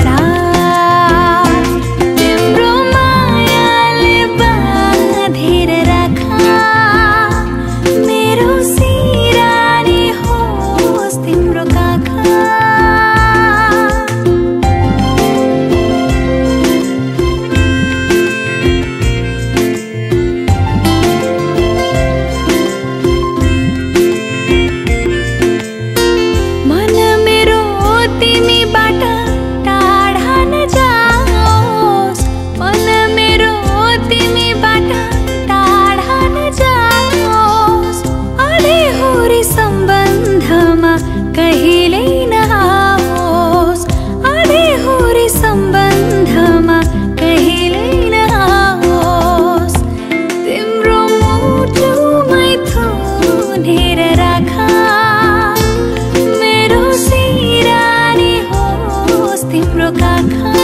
टाढा तिम्रो मायाले बाँधेर राखा मेरो सिरानी होस् तिम्रो काखा मन मेरो तिमीबाट टाढा नजाओस् मन मेरो तिमीबाट टाढा नजाओस् अधेहोरी सम्बन्धमा कहिल्यै नआओस् अधेहोरी सम्बन्धमा कहिल्यै नआओस् तिम्रो मुटुमै थुनेर राखा मेरो सिरानी होस् तिम्रो काखा